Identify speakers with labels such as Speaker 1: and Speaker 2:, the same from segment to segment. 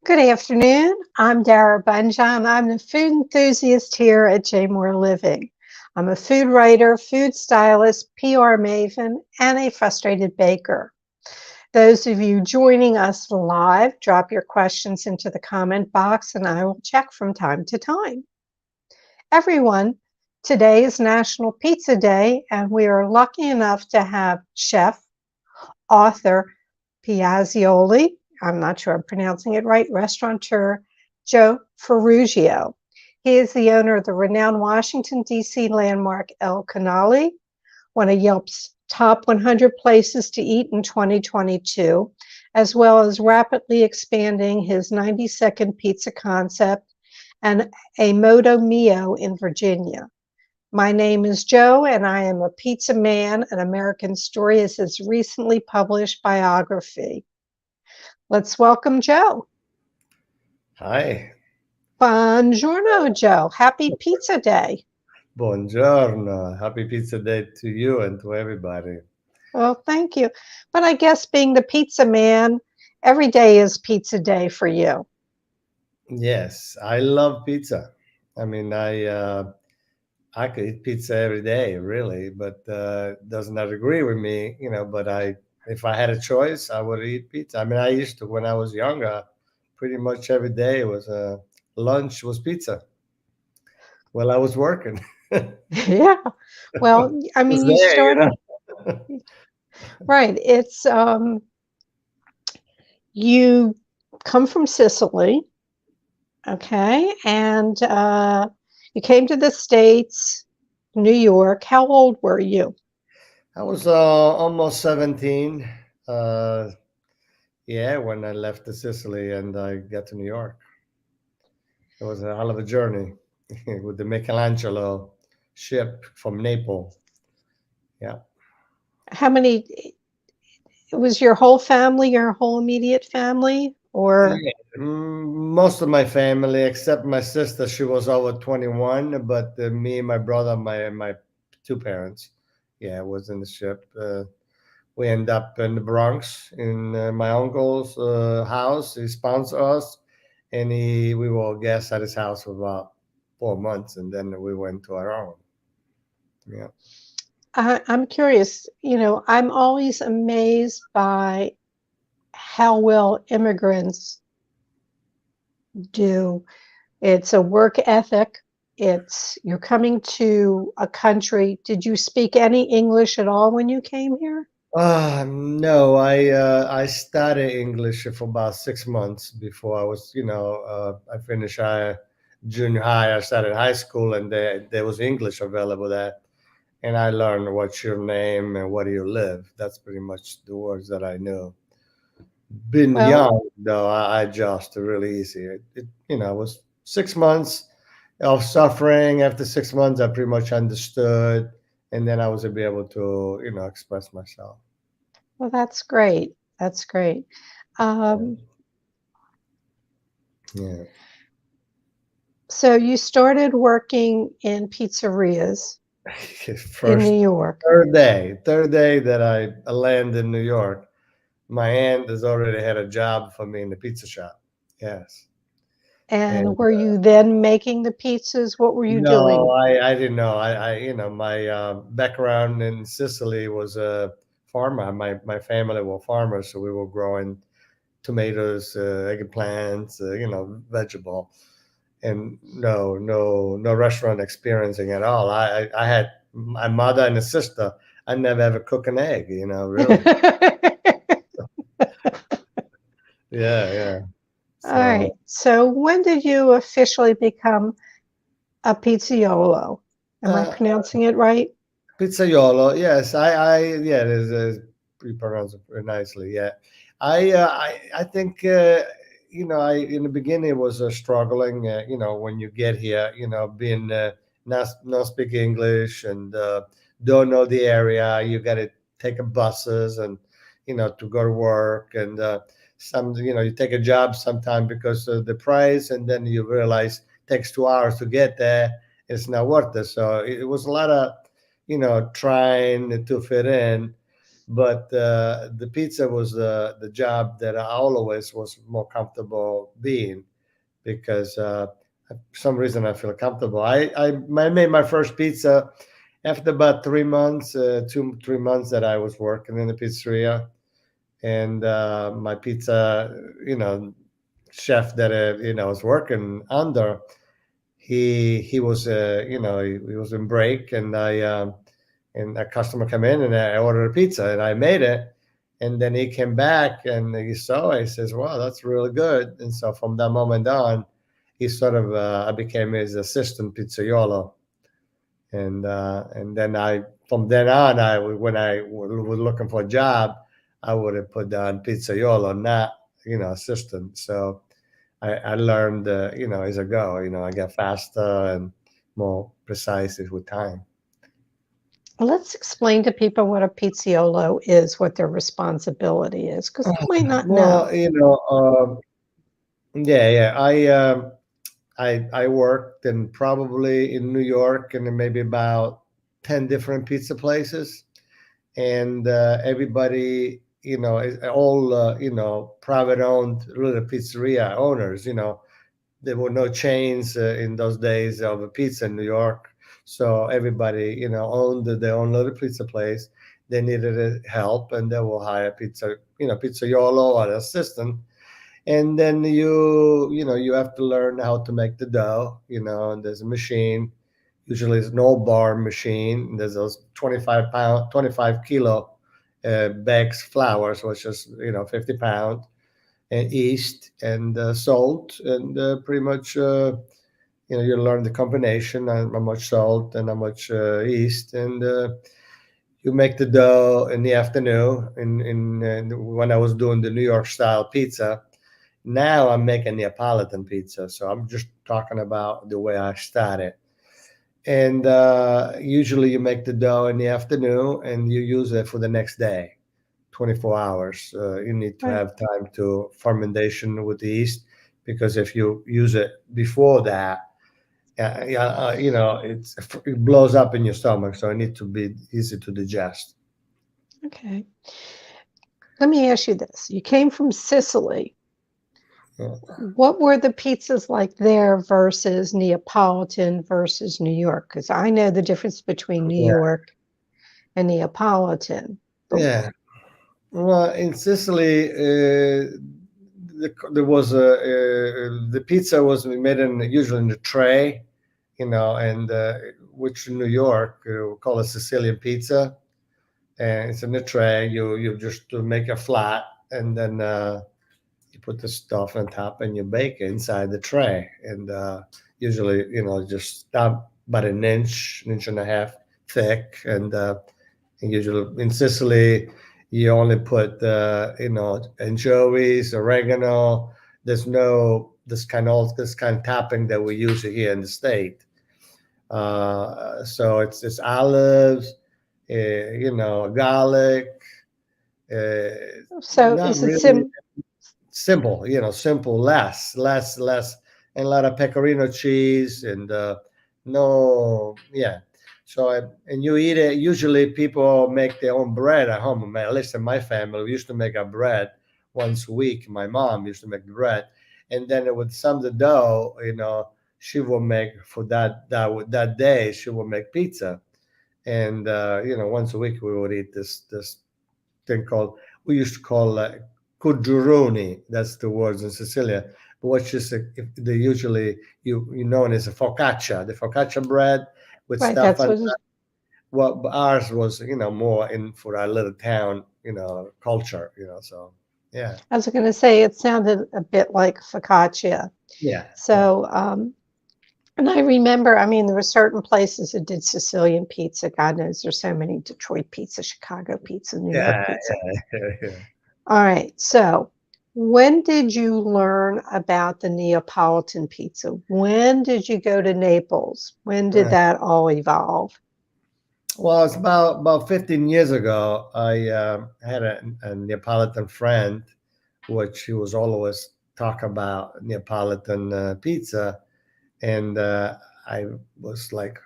Speaker 1: Good afternoon. I'm Dara Bunjon. I'm the food enthusiast here at J Moore Living. I'm a food writer, food stylist, PR maven, and a frustrated baker. Those of you joining us live, drop your questions into the comment box and I will check from time to time. Everyone, today is National Pizza Day, and we are lucky enough to have chef, author, pizzaiolo, I'm not sure I'm pronouncing it right, restaurateur Joe Farruggio. He is the owner of the renowned Washington, D.C. landmark Il Canale, one of Yelp's top 100 places to eat in 2022, as well as rapidly expanding his 90-second pizza concept and a Modo Mio in Virginia. My name is Joe, and I am a pizza man. An American Story is his recently published biography. Let's welcome Joe.
Speaker 2: Hi.
Speaker 1: Buongiorno, Joe. Happy Pizza Day.
Speaker 2: Buongiorno. Happy Pizza Day to you and to everybody.
Speaker 1: Well, thank you. But I guess being the pizza man, every day is pizza day for you.
Speaker 2: Yes, I love pizza. I mean, I could eat pizza every day, really, but does not agree with me, But if I had a choice, I would eat pizza. I mean, I used to when I was younger. Pretty much every day was lunch was pizza. While I was working.
Speaker 1: Yeah. Well, I mean,
Speaker 2: Was
Speaker 1: you
Speaker 2: there,
Speaker 1: started right. It's you come from Sicily, okay, and you came to the States, New York. How old were you?
Speaker 2: I was almost 17. Uh, yeah, when I left the Sicily and I got to New York. It was a hell of a journey with the Michelangelo ship from Naples. Yeah.
Speaker 1: How many, was your whole family, your whole immediate family, or?
Speaker 2: Yeah. Most of my family, except my sister, she was over 21, but me, my brother, my two parents, yeah, was in the ship. We end up in the Bronx in my uncle's house. He sponsored us, and we were guests at his house for about 4 months, and then we went to our own. Yeah.
Speaker 1: I'm curious, I'm always amazed by how well immigrants do. It's a work ethic. It's you're coming to a country. Did you speak any English at all when you came here?
Speaker 2: No, I studied English for about 6 months before I was, I finished junior high. I started high school, and there was English available there, and I learned what's your name and where do you live. That's pretty much the words that I knew. Been
Speaker 1: Well,
Speaker 2: young though, I adjusted really easy. It was 6 months of suffering. After 6 months, I pretty much understood, and then I was able to, express myself.
Speaker 1: well, that's great. That's great. Um,
Speaker 2: Yeah.
Speaker 1: so you started working in pizzerias in
Speaker 2: First,
Speaker 1: New York.
Speaker 2: third day that I land in New York, my aunt has already had a job for me in the pizza shop. Yes. And
Speaker 1: And were you then making the pizzas? What were you
Speaker 2: no,
Speaker 1: doing?
Speaker 2: I didn't know. My background in Sicily was a farmer. My family were farmers, so we were growing tomatoes, eggplants, vegetable, and no restaurant experiencing at all. I had my mother and a sister. I never ever cook an egg, really. Yeah, yeah.
Speaker 1: All right.
Speaker 2: So
Speaker 1: So when did you officially become a pizzaiolo? Am I
Speaker 2: uh,
Speaker 1: pronouncing it right?
Speaker 2: pizzaiolo, yes, yeah, it is pretty pronounced very nicely. Yeah, I think I in the beginning was struggling. When you get here, being not speak English and don't know the area, you got to take a buses and to go to work and some you take a job sometime because of the price, and then you realize it takes 2 hours to get there. It's not worth it. So it was a lot of trying to fit in. but the pizza was the job that I always was more comfortable being because for some reason I feel comfortable. I made my first pizza after about 3 months, 2 3 months that I was working in the pizzeria, and my pizza, chef that was working under, he was he was in break, and a customer came in and I ordered a pizza and I made it. And then he came back and he saw it. He says, "Wow, that's really good." And so from that moment on, he sort of I became his assistant pizzaiolo. And then from then on, when I was looking for a job, I would have put down pizzaiolo, not assistant. So I learned as I go. I get faster and more precise with time.
Speaker 1: Let's explain to people what a pizzaiolo is, what their responsibility is, because they might not know.
Speaker 2: Well, yeah, yeah. I worked in probably in New York and maybe about 10 different pizza places, and everybody, is all private owned little pizzeria owners. There were no chains in those days of a pizza in New York, so everybody owned their own little pizza place. They needed help, and they will hire pizzaiolo or assistant. And then you have to learn how to make the dough. And there's a machine, usually it's an old bar machine, and there's those 25 pound 25 kilo bags flour, so it's just 50 pound, and yeast and salt, and pretty much you learn the combination and how much salt and how much yeast, and you make the dough in the afternoon. When I was doing the New York style pizza, now I'm making Neapolitan pizza, so I'm just talking about the way I started. And usually you make the dough in the afternoon and you use it for the next day, 24 hours. You need to
Speaker 1: Right.
Speaker 2: have time to fermentation with the yeast, because if you use it before that, it blows up in your stomach, so it needs to be easy to digest.
Speaker 1: Okay. Let me ask you this. You came from Sicily.
Speaker 2: Yeah.
Speaker 1: What were the pizzas like there versus Neapolitan versus New York? Because I know the difference between New
Speaker 2: Yeah.
Speaker 1: York and Neapolitan. But
Speaker 2: Yeah. Well, in Sicily, there was the pizza was made in usually in a tray, and which in New York we call a Sicilian pizza, and it's in a tray. You just make a flat, and then you put the stuff on top, and you bake it inside the tray, and usually just about an inch and a half thick, and usually in Sicily, you only put anchovies, oregano. There's no this kind of topping that we use here in the state. So it's olives, garlic.
Speaker 1: so
Speaker 2: Not
Speaker 1: is it
Speaker 2: really simple. Simple, less, and a lot of pecorino cheese, and no, yeah. So and you eat it. Usually, people make their own bread at home. At least in my family, we used to make our bread once a week. My mom used to make the bread, and then with some of the dough, she will make for that day. She will make pizza, and once a week we would eat this thing called we used to call cuduroni. That's the words in Sicilia. But which is they usually you know it as a focaccia, the focaccia bread with
Speaker 1: right?
Speaker 2: stuff
Speaker 1: That's
Speaker 2: on.
Speaker 1: what
Speaker 2: Well, ours was more in for our little town culture. So yeah,
Speaker 1: I was going to say. It sounded a bit like focaccia.
Speaker 2: yeah, yeah,
Speaker 1: So, and I remember, I mean, there were certain places that did Sicilian pizza. God knows there's so many: Detroit pizza, Chicago pizza, New York
Speaker 2: yeah,
Speaker 1: pizza.
Speaker 2: yeah.
Speaker 1: All right. So, when did you learn about the Neapolitan pizza? When did you go to Naples? When did
Speaker 2: Yeah.
Speaker 1: that all evolve?
Speaker 2: Well, it's about 15 years ago. I had a Neapolitan friend, which he was always talk about Neapolitan pizza, and I was like,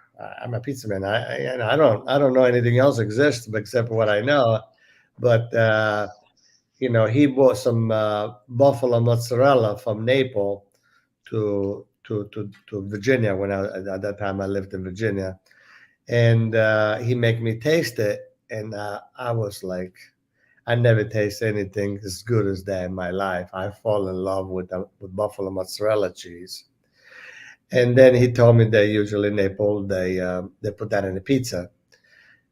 Speaker 2: I'm a pizza man. I don't know anything else exists except what I know. But he bought some buffalo mozzarella from Naples to Virginia when at that time I lived in Virginia, and he made me taste it, and I was like, I never tasted anything as good as that in my life. I fall in love with buffalo mozzarella cheese. And then he told me that usually in Naples they put that in a pizza.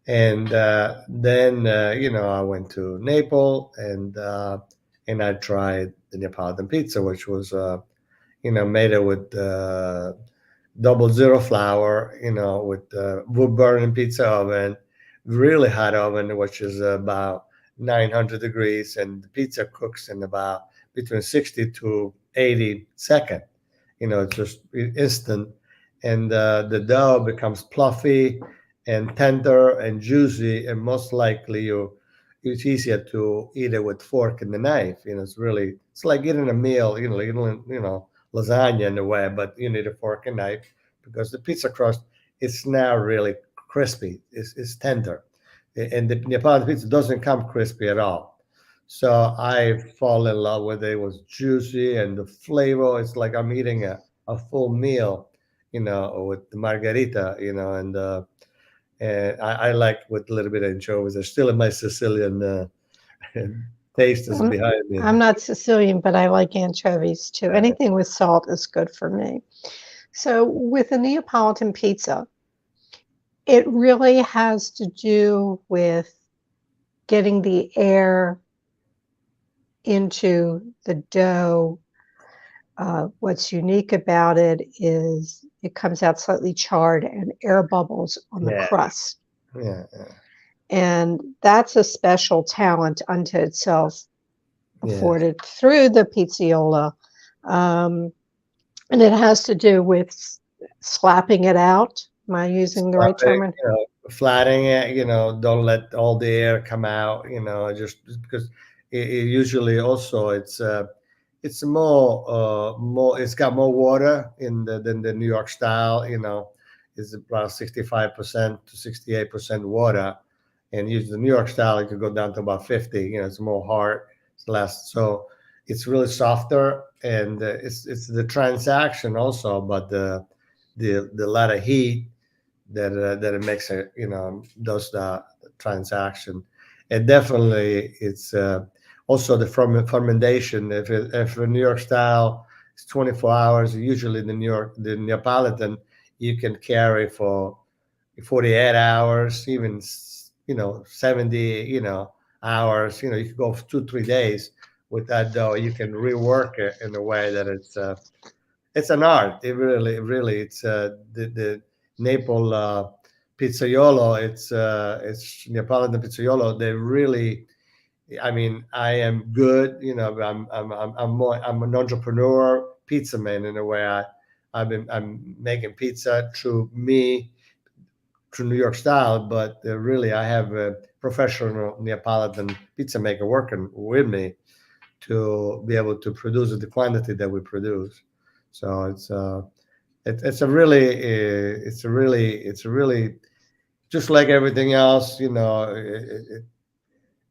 Speaker 2: And then I went to Naples, and I tried the Neapolitan pizza, which was made it with 00 flour, with wood burning pizza oven, really hot oven, which is about 900 degrees, and the pizza cooks in about between 60 to 80 seconds. It's just instant, and the dough becomes fluffy and tender and juicy, and most likely it's easier to eat it with fork and the knife. It's like eating a meal, lasagna in a way, but you need a fork and knife because the pizza crust is now really crispy. It's tender, and the Neapolitan pizza doesn't come crispy at all. So I fall in love with it. It was juicy, and the flavor. It's like I'm eating a full meal, with the margarita, and I like with a little bit of anchovies. They're still in my Sicilian taste is
Speaker 1: I'm,
Speaker 2: behind me.
Speaker 1: I'm not Sicilian, but I like anchovies too. Anything with salt is good for me. So with a Neapolitan pizza, it really has to do with getting the air into the dough. What's unique about it is it comes out slightly charred and air bubbles on the
Speaker 2: Yeah,
Speaker 1: crust.
Speaker 2: yeah,
Speaker 1: And that's a special talent unto itself,
Speaker 2: yeah.
Speaker 1: afforded through the pizzaiolo. Um, and it has to do with slapping it out. Am I using the right term?
Speaker 2: Flattening it, don't let all the air come out, just because it usually also it's more it's got more water than the New York style, is about 65% to 68% water, and usually the New York style it could go down to about 50. It's more hard, it's less, so it's really softer, and it's the transaction also, but the lot of heat that it makes it, does the transaction. And definitely it's also the fermentation. If a New York style is 24 hours, usually the Neapolitan you can carry for 48 hours, even 70 hours. You can go for 2 3 days with that dough. You can rework it in a way that it's an art. It really, it's the Naples pizzaiolo. It's Neapolitan pizzaiolo. They really, I mean, I am good. I'm an entrepreneur, pizza man in a way. I'm making pizza through me, through New York style, but really, I have a professional Neapolitan pizza maker working with me to be able to produce the quantity that we produce. So it's a really it's a really just like everything else.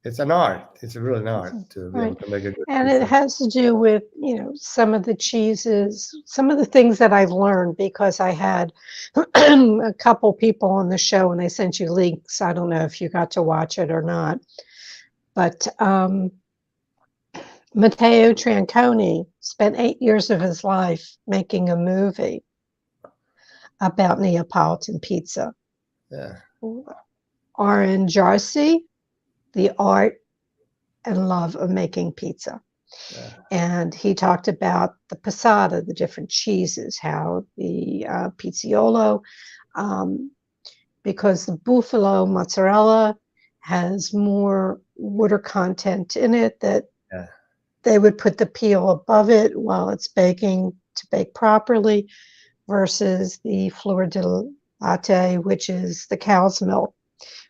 Speaker 2: It's an art. It's really an art to be able
Speaker 1: Right.
Speaker 2: to make a good
Speaker 1: And it
Speaker 2: pizza.
Speaker 1: has to do with, some of the cheeses, some of the things that I've learned because I had a couple people on the show and they sent you links. I don't know if you got to watch it or not. But Matteo Tranconi spent 8 years of his life making a movie about Neapolitan pizza.
Speaker 2: Yeah,
Speaker 1: Orange Jarcy, the art and love of making pizza.
Speaker 2: yeah,
Speaker 1: And he talked about the passata, the different cheeses, how the pizzaiolo, because the buffalo mozzarella has more water content in it, that
Speaker 2: yeah,
Speaker 1: they would put the peel above it while it's baking to bake properly, versus the fleur de latte, which is the cow's milk,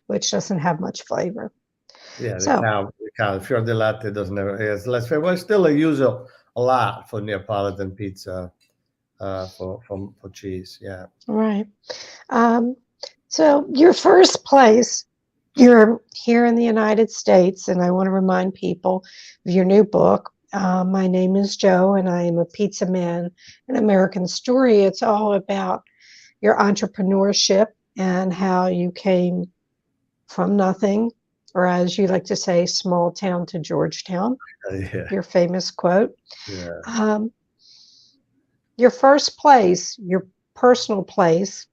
Speaker 1: which doesn't have much flavor.
Speaker 2: yeah.
Speaker 1: So,
Speaker 2: The cow, fior di latte doesn't have it's less favorite. Well, still a use a lot for Neapolitan pizza for cheese. Yeah.
Speaker 1: right. Um, so your first place You're here in the United States, and I want to remind people of your new book. My name is Joe, and I am a pizza man, an American story. It's all about your entrepreneurship and how you came from nothing, or as you like to say, small town to Georgetown,
Speaker 2: Yeah,
Speaker 1: your famous quote.
Speaker 2: yeah,
Speaker 1: Um, your first place, your personal place,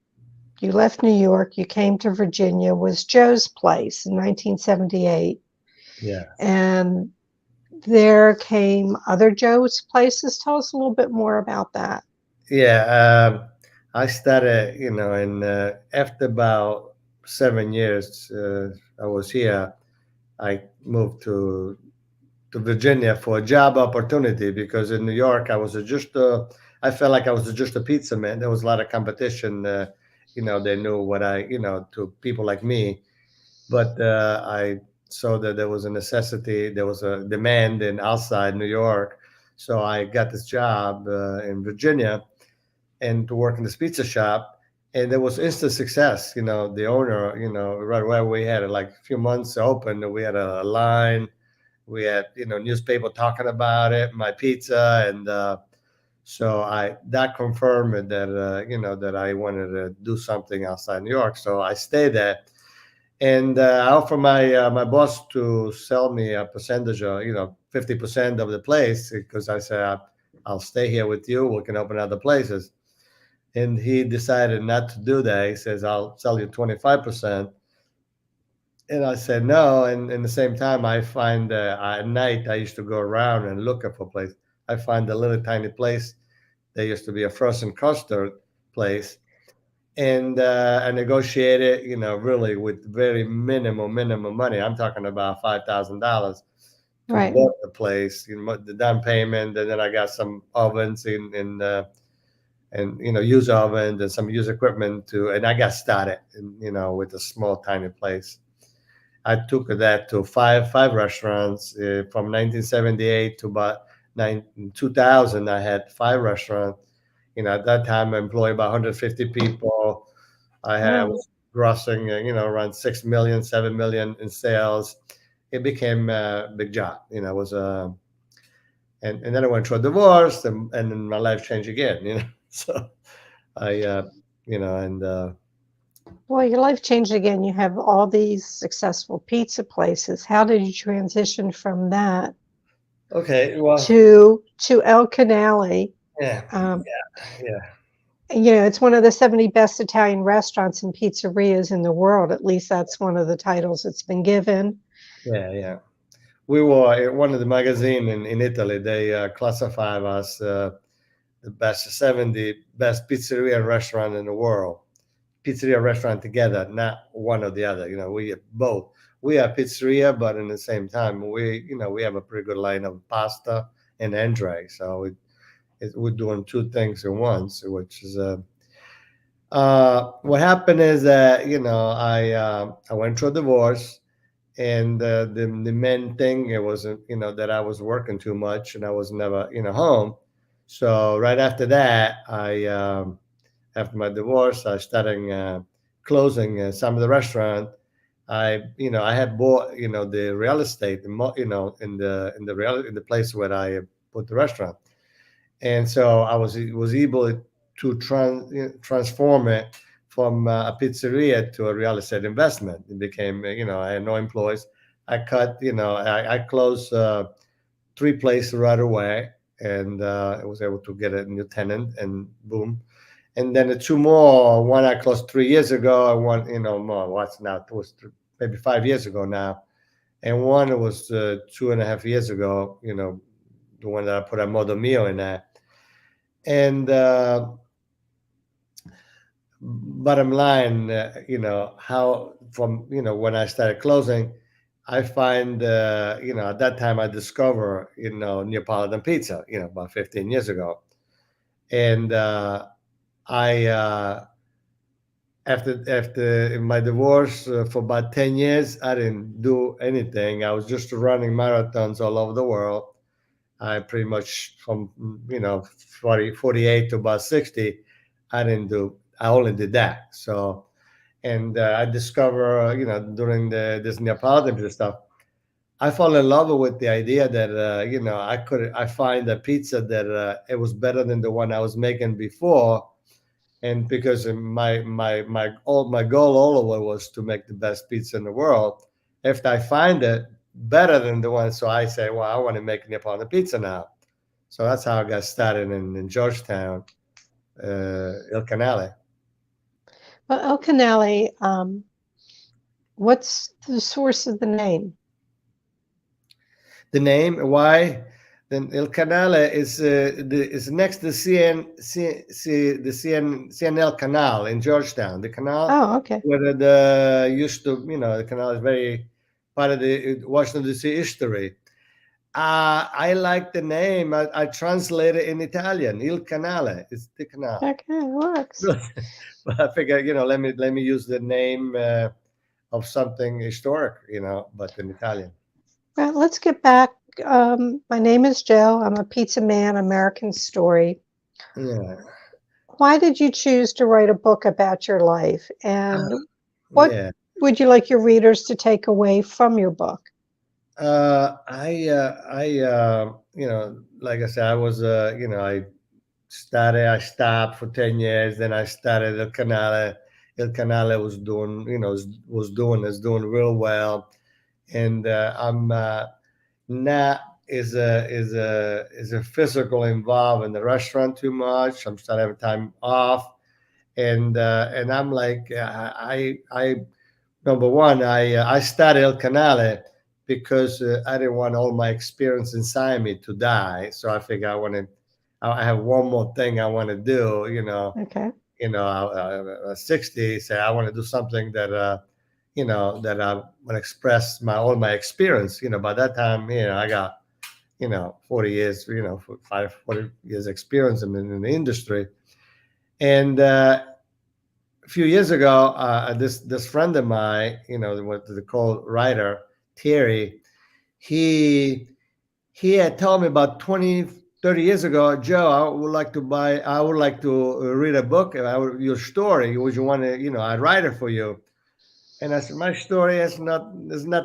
Speaker 1: you left New York, you came to Virginia, was Joe's Place in 1978.
Speaker 2: yeah,
Speaker 1: And there came other Joe's Places. Tell us a little bit more about that.
Speaker 2: yeah. I started, and after about 7 years, I was here. I moved to Virginia for a job opportunity because in New York I felt like I was just a pizza man. There was a lot of competition. They knew what to people like me, but I saw that there was a necessity, there was a demand in outside New York, so I got this job in Virginia and to work in this pizza shop. And there was instant success. The owner, right away we had like a few months open, we had a line, we had newspaper talking about it, my pizza, and so I that confirmed that that I wanted to do something outside New York. So I stayed there, and I offered my boss to sell me a percentage, of 50% of the place, because I said I'll stay here with you. We can open other places, and he decided not to do that. He says I'll sell you 25%. And I said no. And in the same time, I find at night I used to go around and look for a place. I find a little tiny place. There used to be a frozen custard place, and I negotiated, really with very minimum money. I'm talking about $5,000 to
Speaker 1: Right.
Speaker 2: book the place, the down payment, and then I got some ovens and use ovens and some use equipment and I got started, with a small tiny place. I took that to five restaurants from 1978 to about 2000. I had five restaurants. At that time, I employed about 150 people. I
Speaker 1: Wow.
Speaker 2: was grossing, around 6 million, 7 million in sales. It became a big job. It was and then I went through a divorce, and then my life changed again. So I, and
Speaker 1: Well, your life changed again. You have all these successful pizza places. How did you transition from that
Speaker 2: okay, well,
Speaker 1: to El Canale?
Speaker 2: yeah,
Speaker 1: Um,
Speaker 2: yeah.
Speaker 1: it's one of the 70 best Italian restaurants and pizzerias in the world. At least that's one of the titles it's been given.
Speaker 2: Yeah, yeah. We were in one of the magazine in Italy. They classify us the best 70 best pizzeria and restaurant in the world. Pizzeria restaurant together, not one or the other. We have both. We are pizzeria, but in the same time, we have a pretty good line of pasta and entree. So we're doing two things at once, which is what happened is that I went through a divorce, and the main thing it was that I was working too much and I was never home. So right after that, I after my divorce, I started closing some of the restaurant. I had bought the real estate, in the place where I put the restaurant, and so I was able to transform it from a pizzeria to a real estate investment. It became, I had no employees. I closed three places right away, and I was able to get a new tenant, and boom. And then the two more, one I closed 3 years ago, and one, more, what's now, it was maybe 5 years ago now. And one was 2.5 years ago, the one that I put a Modo Mio in there. And bottom line, how from when I started closing, I find at that time I discover Neapolitan pizza, about 15 years ago, and I after my divorce for about 10 years, I didn't do anything. I was just running marathons all over the world. I pretty much from 48 to about 60, I only did that. So, and I discover, during this Neapolitan pizza stuff, I fall in love with the idea that I find a pizza that it was better than the one I was making before, and because my goal all over was to make the best pizza in the world. If I find it better than the one, so I say, well, I want to make Neapolitan pizza now. So that's how I got started in Georgetown, Il Canale.
Speaker 1: Well, El Canale, what's the source of the name?
Speaker 2: The name, why? Then Il Canale is next to the CNL Canal in Georgetown. The canal
Speaker 1: Oh, okay.
Speaker 2: where the used to, the canal is very part of the Washington D.C. history. I like the name. I translate it in Italian. Il Canale. It's the canal.
Speaker 1: Okay, it works.
Speaker 2: But I figure, let me use the name of something historic, but in Italian.
Speaker 1: Well, let's get back. My name is Joe. I'm a pizza man, American Story.
Speaker 2: Yeah.
Speaker 1: Why did you choose to write a book about your life? And what
Speaker 2: Yeah.
Speaker 1: would you like your readers to take away from your book?
Speaker 2: Like I said, I was, I stopped for 10 years. Then I started El Canale. El Canale was doing, is doing real well. And I'm not is a physical involved in the restaurant too much. I'm starting having time off. And I'm like, I number one, I started El Canale because I didn't want all my experience inside me to die. So I figure I have one more thing I want to do.
Speaker 1: Okay.
Speaker 2: 60. Say I want to do something that that I want to express all my experience. By that time, I got 40 years, 40 years experience in the industry, and. A few years ago, this friend of mine, what they call writer, Terry, he had told me about 20, 30 years ago, Joe, I would like to read a book about your story. Would you want to, I'd write it for you. And I said, my story is not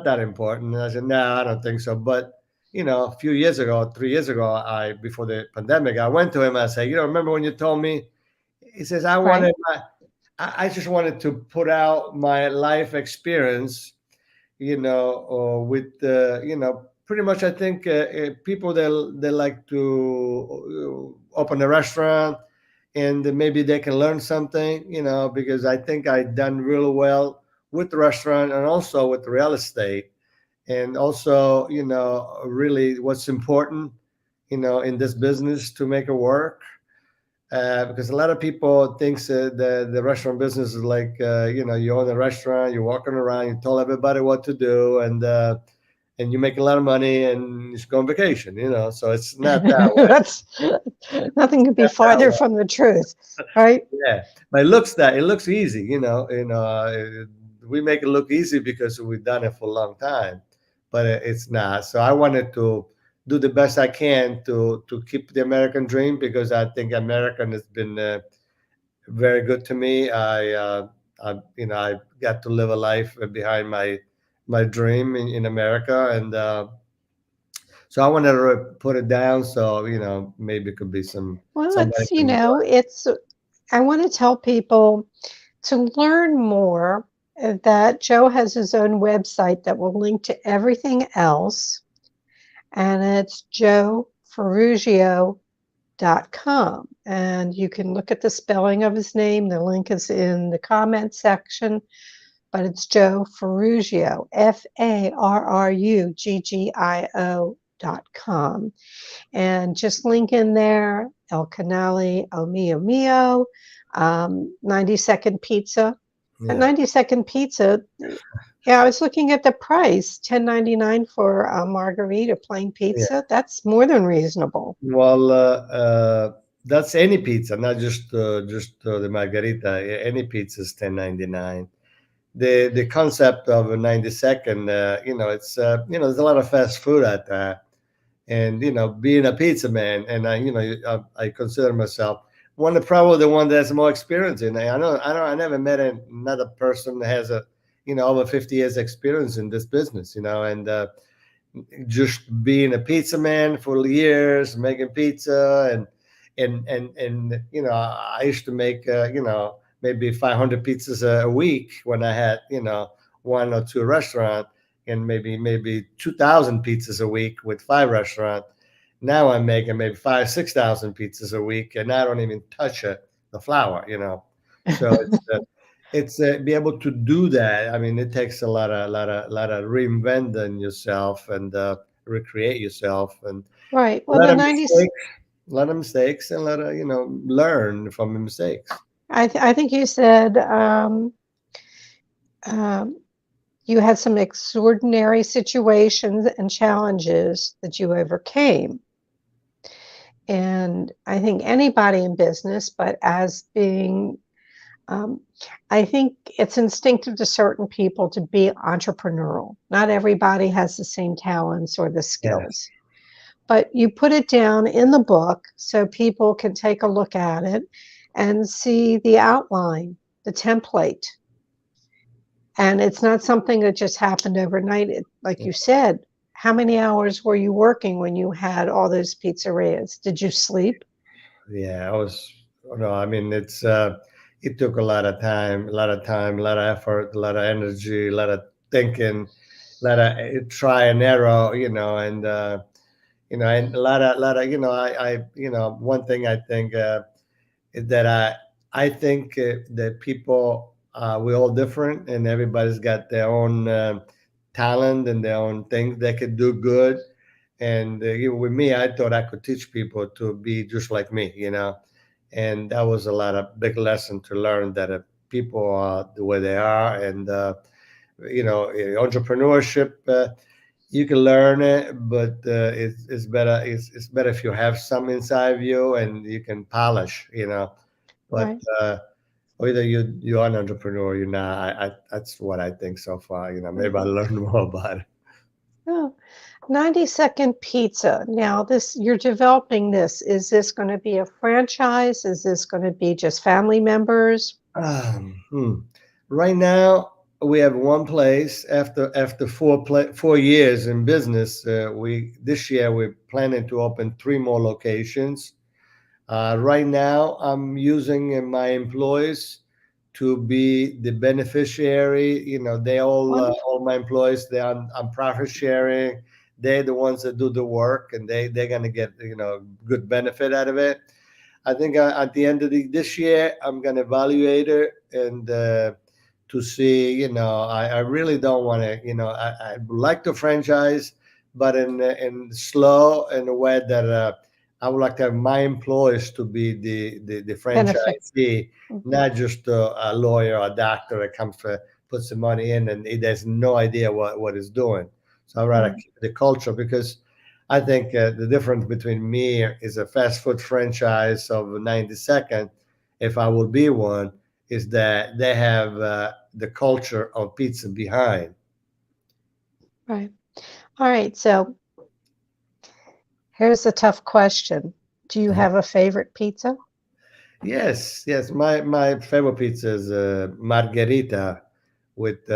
Speaker 2: that important. And I said, no, I don't think so. But, a few years ago, 3 years ago, before the pandemic, I went to him. I said, remember when you told me, he says,
Speaker 1: Right.
Speaker 2: I just wanted to put out my life experience, with pretty much. I think people they like to open a restaurant, and maybe they can learn something, because I think I done really well with the restaurant and also with the real estate, and also really what's important, in this business to make it work because a lot of people thinks the restaurant business is like you own a restaurant, you're walking around, you tell everybody what to do, and you make a lot of money and you just go on vacation. So it's not that way.
Speaker 1: That's nothing could be farther from the truth, right?
Speaker 2: Yeah, but it looks easy. We make it look easy because we've done it for a long time, but it's not. So I wanted to do the best I can to keep the American dream because I think American has been very good to me. I got to live a life behind my dream in America, and so I wanted to put it down. So maybe it could be
Speaker 1: Well,
Speaker 2: somebody can enjoy.
Speaker 1: I want to tell people to learn more that Joe has his own website that will link to everything else. And it's joefarruggio.com. And you can look at the spelling of his name. The link is in the comment section, but it's Joe Farruggio, FARRUGGIO.com. And just link in there, El Canale, O Mio Mio, 90-second pizza.
Speaker 2: Yeah.
Speaker 1: At 90-second pizza, yeah, I was looking at the price, $10.99 for a margarita plain pizza.
Speaker 2: Yeah.
Speaker 1: That's more than reasonable.
Speaker 2: Well, that's any pizza, not just the margarita. Any pizza is $10.99. The concept of a 90-second, it's there's a lot of fast food out there, and being a pizza man, and I consider myself probably the one that has more experience in it. I never met another person that has over 50 years experience in this business, and just being a pizza man for years, making pizza, and I used to make maybe 500 pizzas a week when I had one or two restaurant, and maybe 2,000 pizzas a week with 5 restaurants. Now I'm making maybe 5,000-6,000 pizzas a week, and I don't even touch the flour. So it's be able to do that. I mean, it takes a lot of reinventing yourself and recreate yourself, and
Speaker 1: Right.
Speaker 2: a
Speaker 1: Well,
Speaker 2: lot
Speaker 1: the
Speaker 2: of
Speaker 1: 90s,
Speaker 2: mistakes, and a lot of learn from the mistakes.
Speaker 1: I think you said um, you had some extraordinary situations and challenges that you overcame. And I think anybody in business, but as being, I think it's instinctive to certain people to be entrepreneurial. Not everybody has the same talents or the
Speaker 2: Yeah.
Speaker 1: skills. But you put it down in the book so people can take a look at it and see the outline, the template. And it's not something that just happened overnight. Like you said, how many hours were you working when you had all those pizzerias? Did you sleep?
Speaker 2: Yeah, I was. No, I mean it took a lot of time, a lot of effort, a lot of energy, a lot of thinking, a lot of try and error, and a lot of one thing I think is that I think that people we're all different, and everybody's got their own talent and their own things they could do good. And with me, I thought I could teach people to be just like me. And that was a lot of big lesson to learn that people are the way they are, and entrepreneurship. You can learn it, but it's better. It's better if you have some inside of you and you can polish. But
Speaker 1: Right.
Speaker 2: either you're an entrepreneur, or you're not. That's what I think so far. Maybe I learned more about it.
Speaker 1: Oh, 90-second pizza. Now, this you're developing this. Is this going to be a franchise? Is this going to be just family members?
Speaker 2: Um, hmm. Right now, we have one place. After 4 years in business, we this year we're planning to open 3 more locations. Right now, I'm using my employees to be the beneficiary. They
Speaker 1: Wonderful.
Speaker 2: all my employees. They are on profit sharing. They're the ones that do the work, and they're gonna get good benefit out of it. I think at the end of this year, I'm gonna evaluate it and to see. I really don't want to. I would like to franchise, but in slow in a way that. I would like to have my employees to be the
Speaker 1: Benefit.
Speaker 2: franchisee,
Speaker 1: Mhm.
Speaker 2: not just a lawyer or a doctor that comes for puts the money in and he has no idea what he's doing. So I'd rather
Speaker 1: Right.
Speaker 2: keep the culture because I think the difference between me is a fast food franchise of 90 second, if I will be one, is that they have the culture of pizza behind.
Speaker 1: Right. All right. So here's a tough question. Do you have a favorite pizza?
Speaker 2: Yes, yes. My favorite pizza is margherita with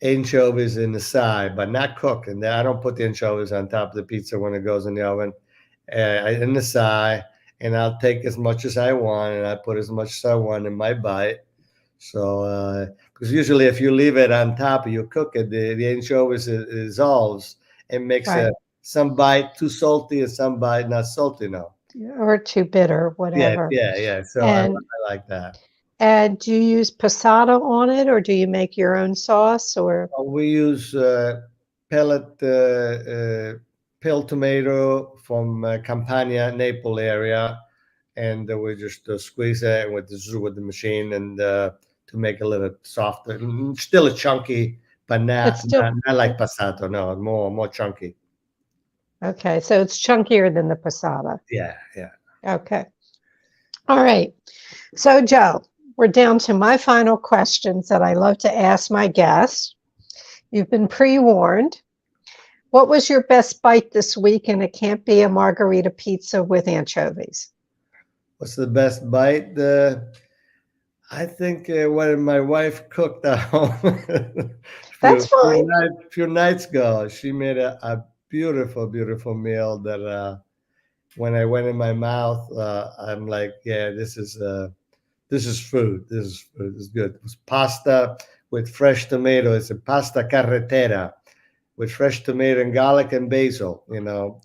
Speaker 2: anchovies in the side, but not cooked. And I don't put the anchovies on top of the pizza when it goes in the oven. In the side, and I'll take as much as I want, and I put as much as I want in my bite. So, because usually if you leave it on top, you cook it, the anchovies dissolves and makes
Speaker 1: Right.
Speaker 2: some bite too salty and some bite not salty enough.
Speaker 1: Or too bitter,
Speaker 2: Yeah,
Speaker 1: whatever.
Speaker 2: yeah, yeah. So
Speaker 1: And
Speaker 2: I like that.
Speaker 1: do you use passata on it or do you make your own sauce or
Speaker 2: We use pellet peel tomato from Campania, Naples area, and we just squeeze it with the machine and to make a little softer. Still a chunky, but
Speaker 1: it's still
Speaker 2: not like passato. No, more chunky.
Speaker 1: okay, so it's chunkier than the passata.
Speaker 2: Yeah, yeah.
Speaker 1: Okay. All right. So Joe, we're down to my final questions that I love to ask my guests. You've been pre-warned. What was your best bite this week? And it can't be a margarita pizza with anchovies.
Speaker 2: What's the best bite? I think when my wife cooked at home
Speaker 1: That's fine.
Speaker 2: few nights ago, she made a beautiful, beautiful meal that when I went in my mouth, I'm like, yeah, this is food. This is food. It's good. It was pasta with fresh tomato. It's a pasta carretera with fresh tomato and garlic and basil. You know,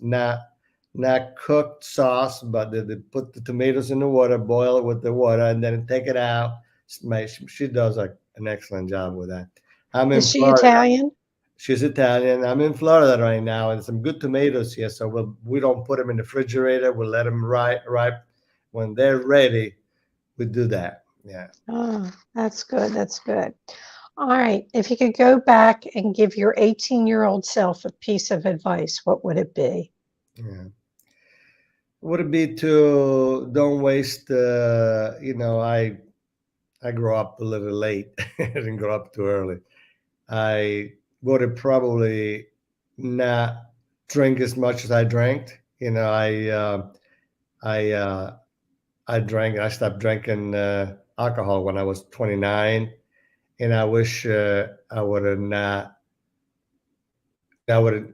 Speaker 2: not cooked sauce, but they put the tomatoes in the water, boil it with the water, and then take it out. She does an excellent job with that. I'm in
Speaker 1: Is she
Speaker 2: Florida.
Speaker 1: Italian?
Speaker 2: She's Italian. I'm in Florida right now, and some good tomatoes here. So we don't put them in the refrigerator. We'll let them ripe. When they're ready, we do that. Yeah.
Speaker 1: Oh, that's good. That's good. All right. If you could go back and give your 18-year-old self a piece of advice, what would it be?
Speaker 2: Yeah. Would it be to don't waste? I grew up a little late. I didn't grow up too early. I would have probably not drink as much as I drank. You know, I I drank. I stopped drinking alcohol when I was 29, and I wish I would have not. I would have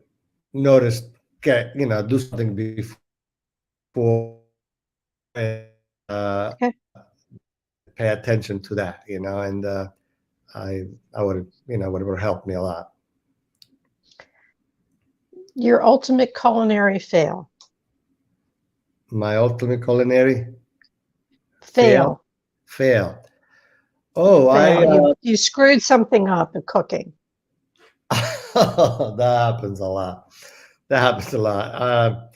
Speaker 2: noticed. Get do something before and
Speaker 1: Okay.
Speaker 2: pay attention to that. And I would have would have helped me a lot.
Speaker 1: Your ultimate culinary fail.
Speaker 2: My ultimate culinary fail.
Speaker 1: Fail.
Speaker 2: Fail. Oh,
Speaker 1: Fail. You screwed something up in cooking.
Speaker 2: that happens a lot. That happens a lot.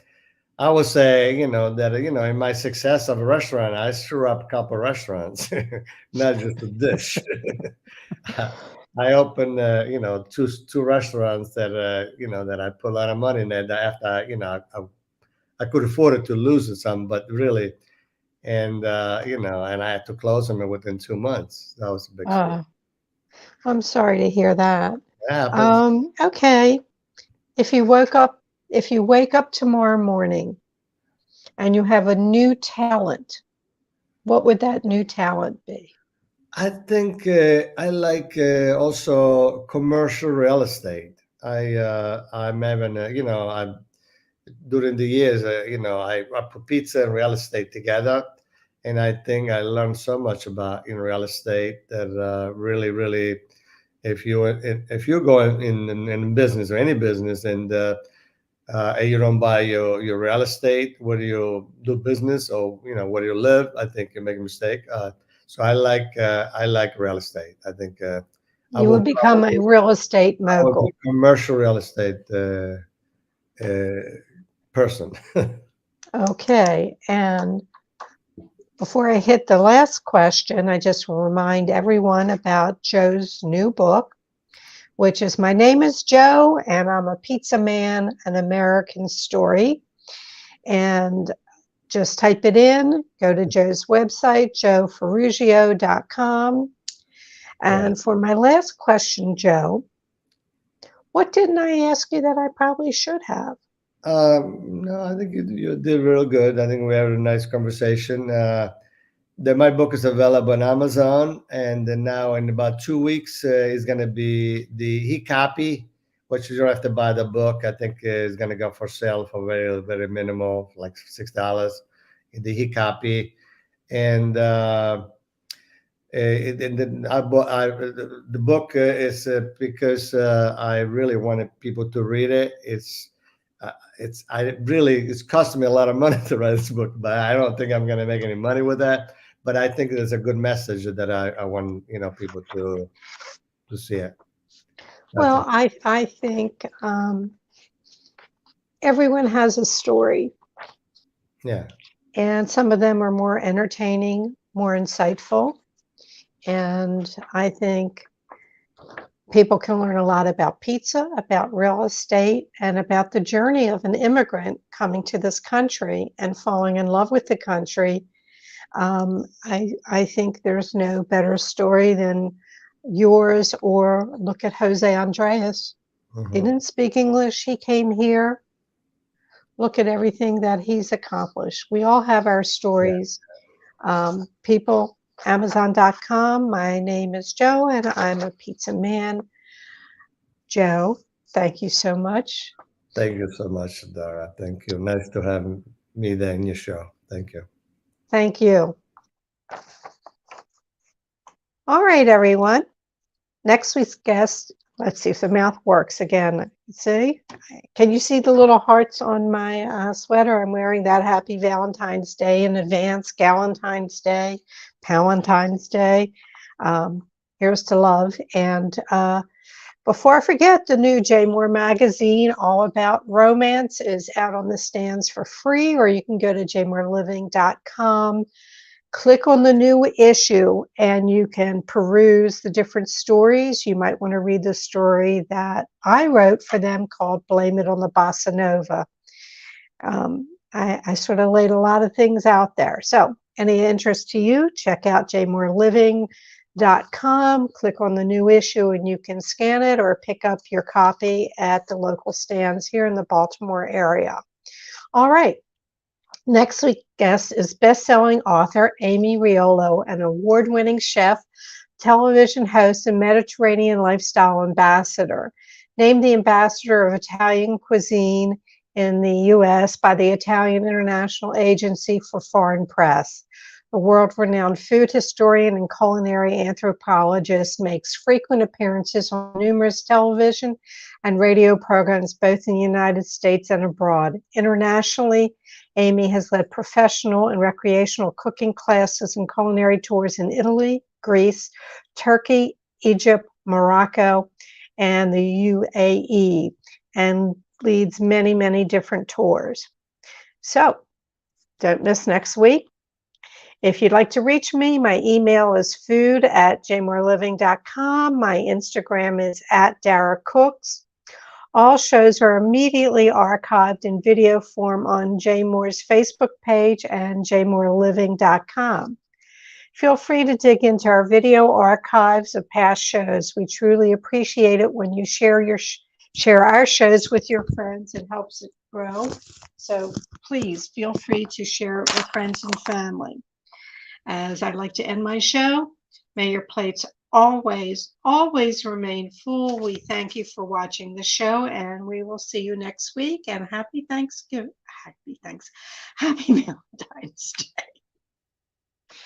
Speaker 2: I would say, that in my success of a restaurant, I screw up a couple of restaurants, not just a dish. I opened, two restaurants that, that I put a lot of money in there. That after, I could afford it to lose some, but really, and and I had to close them within 2 months. That was a big screw.
Speaker 1: Uh, I'm sorry to hear that.
Speaker 2: That happens.
Speaker 1: Okay. If you if you wake up tomorrow morning and you have a new talent, what would that new talent be?
Speaker 2: I think I like also commercial real estate. I'm having I during the years I put pizza and real estate together, and I think I learned so much about in real estate that really if you go in business or any business and you don't buy your real estate, where do you do business or where do you live? I think you make a mistake. So I like real estate. I think I
Speaker 1: You
Speaker 2: will
Speaker 1: would become a real estate
Speaker 2: I will be
Speaker 1: mogul.
Speaker 2: commercial real estate person.
Speaker 1: Okay. And before I hit the last question, I just will remind everyone about Joe's new book, which is My Name is Joe, and I'm a Pizza Man, an American Story. And just type it in, go to Joe's website, joefarruggio.com.
Speaker 2: Yeah.
Speaker 1: And for my last question, Joe, what didn't I ask you that I probably should have?
Speaker 2: No, I think you did real good. I think we had a nice conversation. My book is available on Amazon, and then now in about 2 weeks is going to be the e-copy, which you don't have to buy the book. I think is going to go for sale for very very minimal, like $6. The e-copy, and and then the book is because I really wanted people to read it. It's costing me a lot of money to write this book, but I don't think I'm going to make any money with that. But I think there's a good message that I want people to see it. That's
Speaker 1: Well,
Speaker 2: it.
Speaker 1: I think everyone has a story,
Speaker 2: Yeah,
Speaker 1: and some of them are more entertaining, more insightful. And I think people can learn a lot about pizza, about real estate, and about the journey of an immigrant coming to this country and falling in love with the country. I think there's no better story than yours, or look at Jose Andres. He
Speaker 2: hmm
Speaker 1: didn't speak English. He came here. Look at everything that he's accomplished. We all have our
Speaker 2: yeah,
Speaker 1: stories, People, Amazon.com. My name is Joe, and I'm a pizza man. Joe, thank you so much.
Speaker 2: Thank you so much, Dara. Thank you. Nice to have me there in your show. Thank you.
Speaker 1: Thank you. All right, everyone. Next week's guest, let's see if the mouth works again. See? Can you see the little hearts on my sweater? I'm wearing that. Happy Valentine's Day in advance. Galentine's Day, Palentine's Day. Here's to love. And before I forget, the new J. Moore magazine, all about romance, is out on the stands for free, or you can go to jmoreliving.com. Click on the new issue and you can peruse the different stories. You might want to read the story that I wrote for them called Blame It on the Bossa Nova. I sort of laid a lot of things out there. So any interest to you, check out jmoreliving.com, click on the new issue and you can scan it or pick up your copy at the local stands here in the Baltimore area. All right. Next week's guest is best-selling author Amy Riolo, an award-winning chef, television host, and Mediterranean lifestyle ambassador. Named the ambassador of Italian cuisine in the U.S. by the Italian International Agency for Foreign Press. The world-renowned food historian and culinary anthropologist makes frequent appearances on numerous television and radio programs both in the United States and abroad. Internationally, Amy has led professional and recreational cooking classes and culinary tours in Italy, Greece, Turkey, Egypt, Morocco, and the UAE, and leads many, many different tours. So don't miss next week. If you'd like to reach me, my email is food@jmoreliving.com. My Instagram is @DaraCooks. All shows are immediately archived in video form on J. Moore's Facebook page and jmoreliving.com. Feel free to dig into our video archives of past shows. We truly appreciate it when you share our shows with your friends. It helps it grow. So please feel free to share it with friends and family. As I'd like to end my show, may your plates always, always remain full. We thank you for watching the show, and we will see you next week. And happy Valentine's Day.